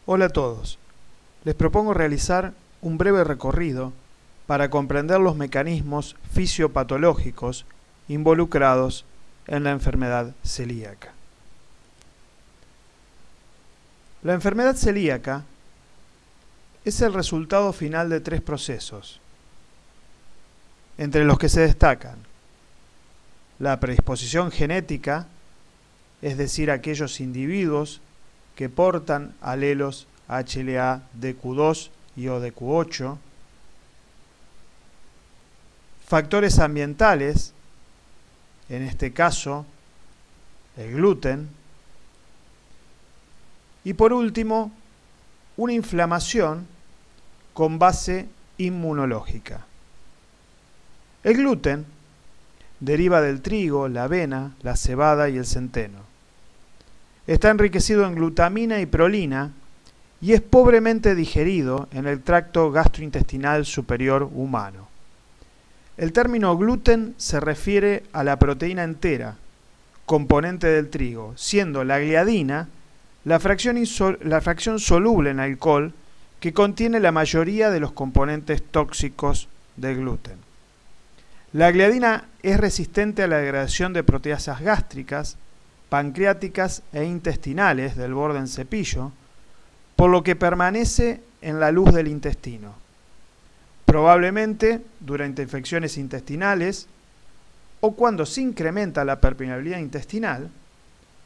Hola a todos. Les propongo realizar un breve recorrido para comprender los mecanismos fisiopatológicos involucrados en la enfermedad celíaca. La enfermedad celíaca es el resultado final de tres procesos, entre los que se destacan la predisposición genética, es decir, aquellos individuos que portan alelos HLA-DQ2 y ODQ8, factores ambientales, en este caso el gluten, y por último una inflamación con base inmunológica. El gluten deriva del trigo, la avena, la cebada y el centeno. Está enriquecido en glutamina y prolina y es pobremente digerido en el tracto gastrointestinal superior humano. El término gluten se refiere a la proteína entera, componente del trigo, siendo la gliadina la fracción soluble en alcohol que contiene la mayoría de los componentes tóxicos del gluten. La gliadina es resistente a la degradación de proteasas gástricas, pancreáticas e intestinales del borde en cepillo, por lo que permanece en la luz del intestino. Probablemente durante infecciones intestinales o cuando se incrementa la permeabilidad intestinal,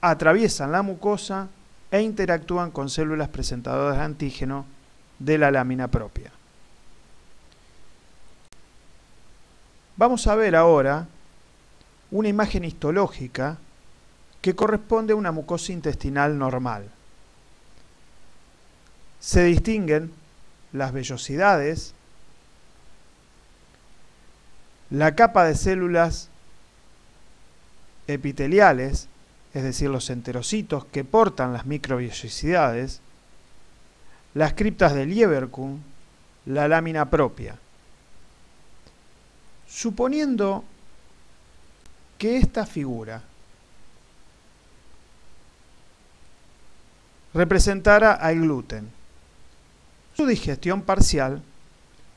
atraviesan la mucosa e interactúan con células presentadoras de antígeno de la lámina propia. Vamos a ver ahora una imagen histológica que corresponde a una mucosa intestinal normal. Se distinguen las vellosidades, la capa de células epiteliales, es decir, los enterocitos que portan las microvellosidades, las criptas de Lieberkühn, la lámina propia. Suponiendo que esta figura representara al gluten, su digestión parcial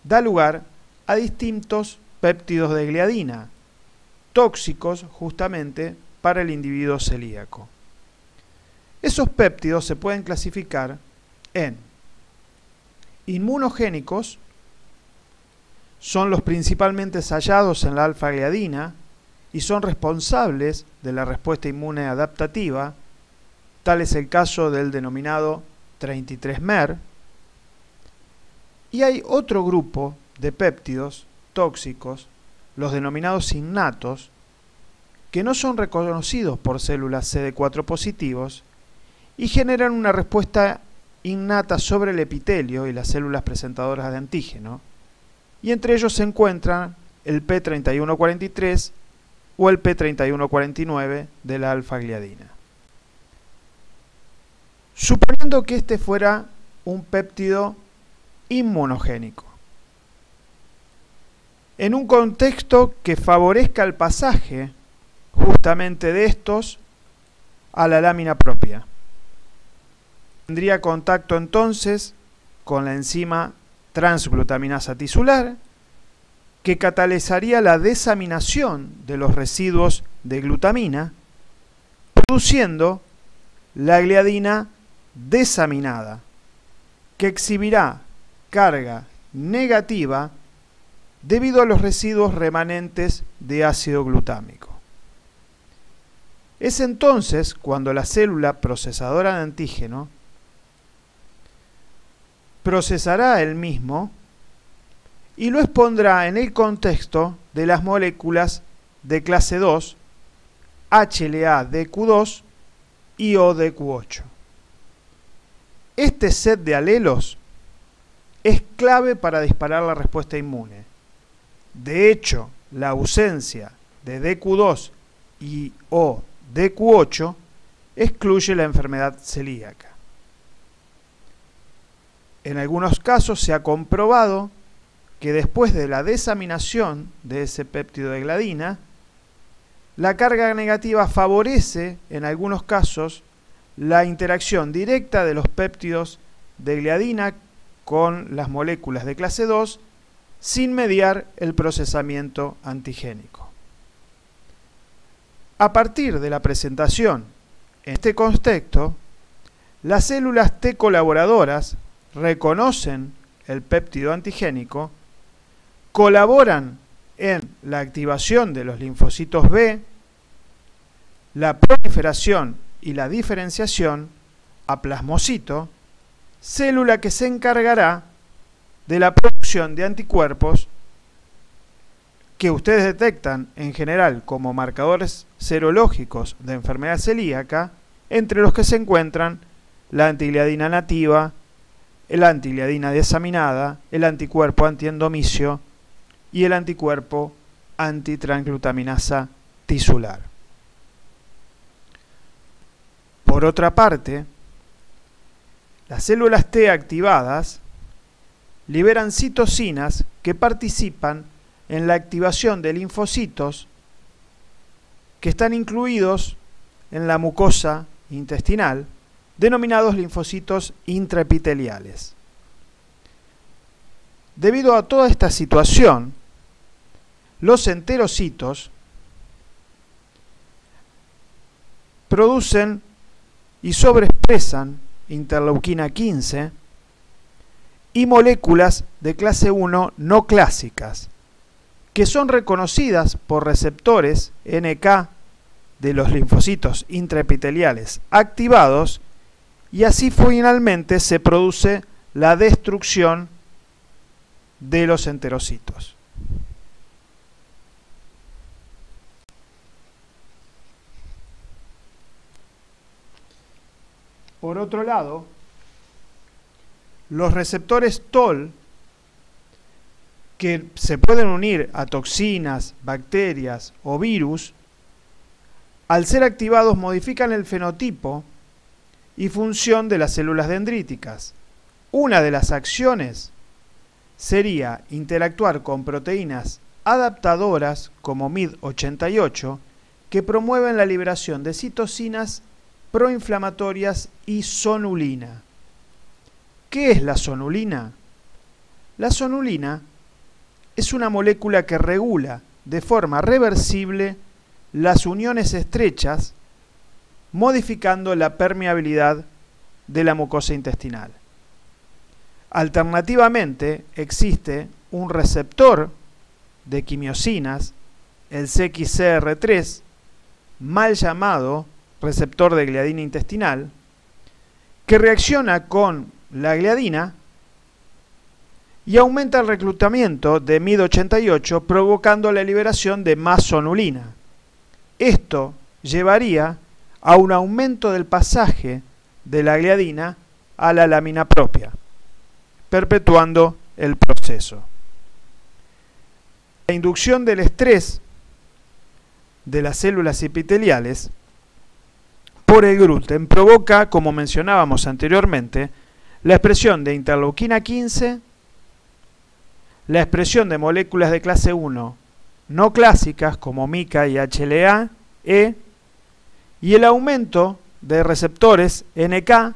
da lugar a distintos péptidos de gliadina, tóxicos justamente para el individuo celíaco. Esos péptidos se pueden clasificar en inmunogénicos, son los principalmente hallados en la alfa-gliadina y son responsables de la respuesta inmune adaptativa, tal es el caso del denominado 33-mer, y hay otro grupo de péptidos tóxicos, los denominados innatos, que no son reconocidos por células CD4 positivos y generan una respuesta innata sobre el epitelio y las células presentadoras de antígeno, y entre ellos se encuentran el P3143 o el P3149 de la alfa-gliadina. Suponiendo que este fuera un péptido inmunogénico, en un contexto que favorezca el pasaje justamente de estos a la lámina propia. Tendría contacto entonces con la enzima transglutaminasa tisular, que catalizaría la desaminación de los residuos de glutamina, produciendo la gliadina desaminada, que exhibirá carga negativa debido a los residuos remanentes de ácido glutámico. Es entonces cuando la célula procesadora de antígeno procesará el mismo y lo expondrá en el contexto de las moléculas de clase 2, HLA-DQ2 y ODQ8. Este set de alelos es clave para disparar la respuesta inmune. De hecho, la ausencia de DQ2 y o DQ8 excluye la enfermedad celíaca. En algunos casos se ha comprobado que después de la desaminación de ese péptido de gliadina, la carga negativa favorece, en algunos casos, la interacción directa de los péptidos de gliadina con las moléculas de clase 2 sin mediar el procesamiento antigénico. A partir de la presentación en este contexto, las células T colaboradoras reconocen el péptido antigénico, colaboran en la activación de los linfocitos B, la proliferación y la diferenciación a plasmocito, célula que se encargará de la producción de anticuerpos que ustedes detectan en general como marcadores serológicos de enfermedad celíaca, entre los que se encuentran la antigliadina nativa, la antigliadina desaminada, el anticuerpo antiendomicio y el anticuerpo antitransglutaminasa tisular. Por otra parte, las células T activadas liberan citocinas que participan en la activación de linfocitos que están incluidos en la mucosa intestinal, denominados linfocitos intraepiteliales. Debido a toda esta situación, los enterocitos producen y sobreexpresan interleuquina 15 y moléculas de clase 1 no clásicas, que son reconocidas por receptores NK de los linfocitos intraepiteliales activados, y así finalmente se produce la destrucción de los enterocitos. Por otro lado, los receptores TOL, que se pueden unir a toxinas, bacterias o virus, al ser activados modifican el fenotipo y función de las células dendríticas. Una de las acciones sería interactuar con proteínas adaptadoras como MID88 que promueven la liberación de citocinas proinflamatorias y sonulina. ¿Qué es la sonulina? La sonulina es una molécula que regula de forma reversible las uniones estrechas, modificando la permeabilidad de la mucosa intestinal. Alternativamente, existe un receptor de quimiosinas, el CXCR3, mal llamado receptor de gliadina intestinal, que reacciona con la gliadina y aumenta el reclutamiento de MID88, provocando la liberación de más sonulina. Esto llevaría a un aumento del pasaje de la gliadina a la lámina propia, perpetuando el proceso. La inducción del estrés de las células epiteliales por el gluten provoca, como mencionábamos anteriormente, la expresión de interleuquina 15, la expresión de moléculas de clase 1 no clásicas como MICA y HLA-E y el aumento de receptores NK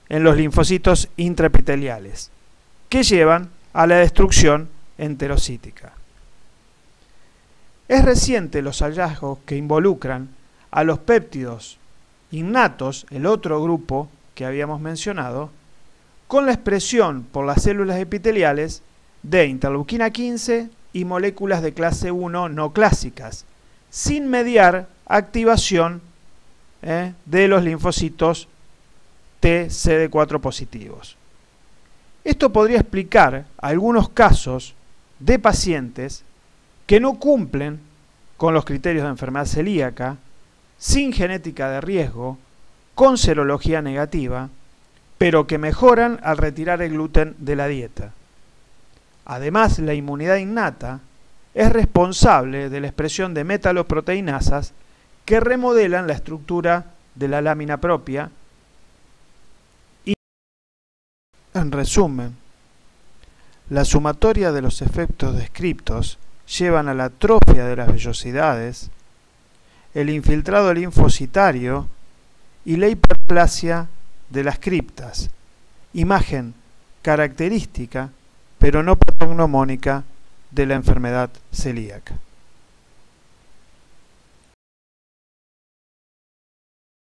en los linfocitos intraepiteliales, que llevan a la destrucción enterocítica. Es reciente los hallazgos que involucran a los péptidos innatos, el otro grupo que habíamos mencionado, con la expresión por las células epiteliales de interleuquina 15 y moléculas de clase 1 no clásicas, sin mediar activación de los linfocitos TCD4 positivos. Esto podría explicar algunos casos de pacientes que no cumplen con los criterios de enfermedad celíaca, sin genética de riesgo, con serología negativa, pero que mejoran al retirar el gluten de la dieta. Además, la inmunidad innata es responsable de la expresión de metaloproteinasas que remodelan la estructura de la lámina propia y, en resumen, la sumatoria de los efectos descriptos llevan a la atrofia de las vellosidades, el infiltrado linfocitario y la hiperplasia de las criptas, imagen característica, pero no patognomónica, de la enfermedad celíaca.